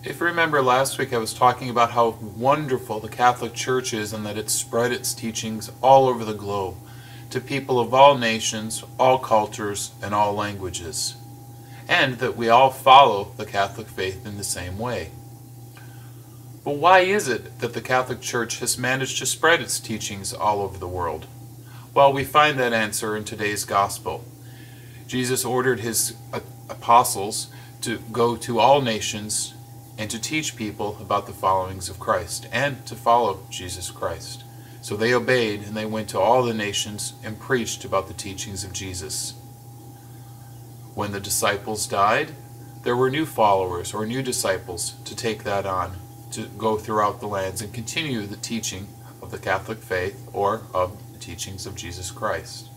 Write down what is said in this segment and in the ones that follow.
If you remember last week, I was talking about how wonderful the Catholic Church is and that it's spread its teachings all over the globe to people of all nations, all cultures, and all languages, and that we all follow the Catholic faith in the same way. But why is it that the Catholic Church has managed to spread its teachings all over the world? Well, we find that answer in today's Gospel. Jesus ordered his apostles to go to all nations and to teach people about the followings of Christ and to follow Jesus Christ. So they obeyed and they went to all the nations and preached about the teachings of Jesus. When the disciples died, there were new followers or new disciples to take that on, to go throughout the lands and continue the teaching of the Catholic faith or of the teachings of Jesus Christ.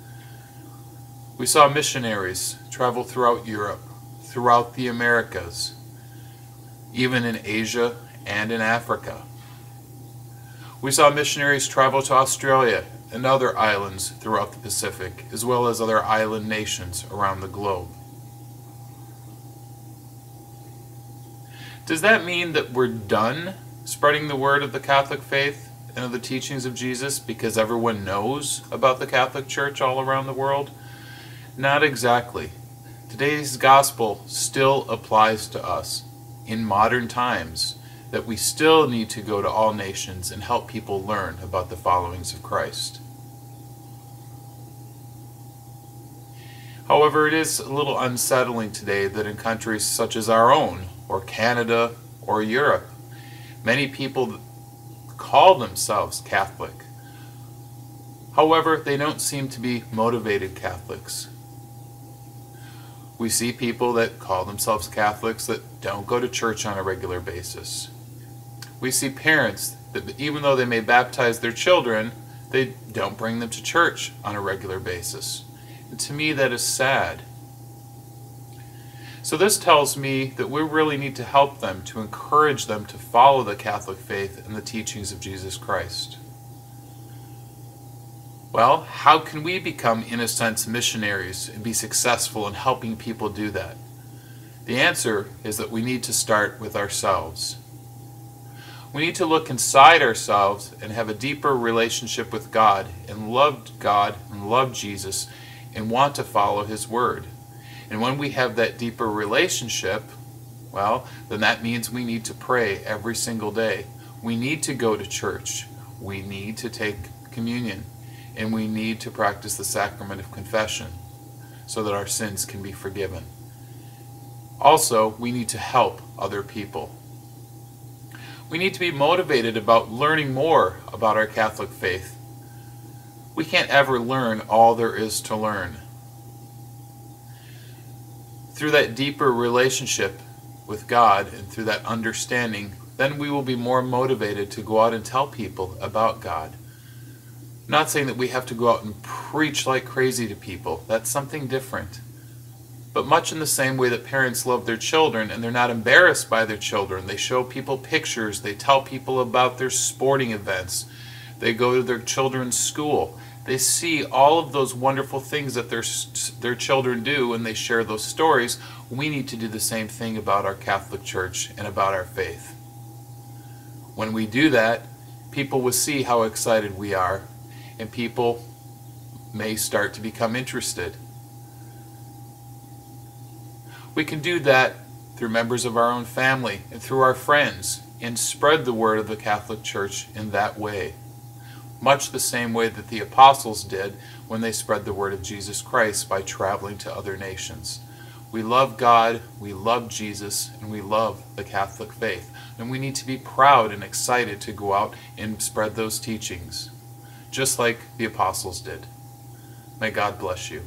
We saw missionaries travel throughout Europe, throughout the Americas, even in Asia and in Africa. We saw missionaries travel to Australia and other islands throughout the Pacific, as well as other island nations around the globe. Does that mean that we're done spreading the word of the Catholic faith and of the teachings of Jesus because everyone knows about the Catholic Church all around the world? Not exactly. Today's gospel still applies to us in modern times, that we still need to go to all nations and help people learn about the followings of Christ. However, it is a little unsettling today that in countries such as our own, or Canada, or Europe, many people call themselves Catholic. However, they don't seem to be motivated Catholics. We see people that call themselves Catholics that don't go to church on a regular basis. We see parents that even though they may baptize their children, they don't bring them to church on a regular basis. And to me, that is sad. So this tells me that we really need to help them, to encourage them to follow the Catholic faith and the teachings of Jesus Christ. Well, how can we become, in a sense, missionaries and be successful in helping people do that? The answer is that we need to start with ourselves. We need to look inside ourselves and have a deeper relationship with God and love Jesus and want to follow His Word. And when we have that deeper relationship, well, then that means we need to pray every single day. We need to go to church. We need to take communion. And we need to practice the sacrament of confession so that our sins can be forgiven. Also, we need to help other people. We need to be motivated about learning more about our Catholic faith. We can't ever learn all there is to learn. Through that deeper relationship with God and through that understanding, then we will be more motivated to go out and tell people about God. I'm not saying that we have to go out and preach like crazy to people. That's something different. But much in the same way that parents love their children and they're not embarrassed by their children. They show people pictures. They tell people about their sporting events. They go to their children's school. They see all of those wonderful things that their children do and they share those stories. We need to do the same thing about our Catholic Church and about our faith. When we do that, people will see how excited we are, and people may start to become interested. We can do that through members of our own family and through our friends and spread the word of the Catholic Church in that way. Much the same way that the apostles did when they spread the word of Jesus Christ by traveling to other nations. We love God, we love Jesus, and we love the Catholic faith. And we need to be proud and excited to go out and spread those teachings, just like the apostles did. May God bless you.